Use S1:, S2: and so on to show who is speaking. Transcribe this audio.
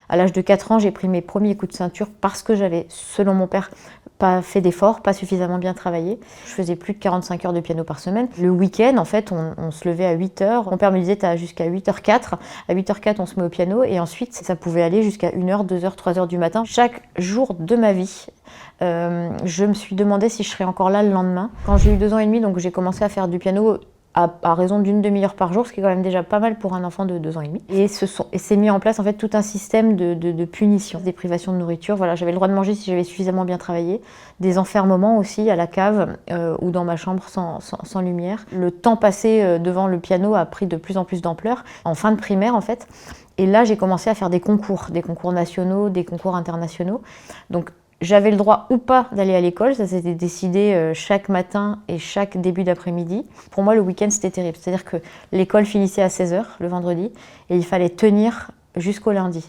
S1: À l'âge de 4 ans, j'ai pris mes premiers coups de ceinture parce que j'avais, selon mon père, pas fait d'efforts, pas suffisamment bien travaillé. Je faisais plus de 45 heures de piano par semaine. Le week-end, en fait, on se levait à 8 heures. Mon père me disait, t'as jusqu'à 8h04. À 8h04, on se met au piano et ensuite, ça pouvait aller jusqu'à 1h, 2h, 3h du matin. Chaque jour de ma vie, je me suis demandé si je serais encore là le lendemain. Quand j'ai eu 2 ans et demi, donc j'ai commencé à faire du piano à raison d'une demi-heure par jour, ce qui est quand même déjà pas mal pour un enfant de 2 ans et demi. Et s'est mis en place en fait tout un système de punition, des privations de nourriture. Voilà, j'avais le droit de manger si j'avais suffisamment bien travaillé, des enfermements aussi à la cave ou dans ma chambre sans lumière. Le temps passé devant le piano a pris de plus en plus d'ampleur, en fin de primaire en fait. Et là, j'ai commencé à faire des concours nationaux, des concours internationaux. Donc, j'avais le droit ou pas d'aller à l'école, ça s'était décidé chaque matin et chaque début d'après-midi. Pour moi, le week-end, c'était terrible. C'est-à-dire que l'école finissait à 16h le vendredi et il fallait tenir jusqu'au lundi.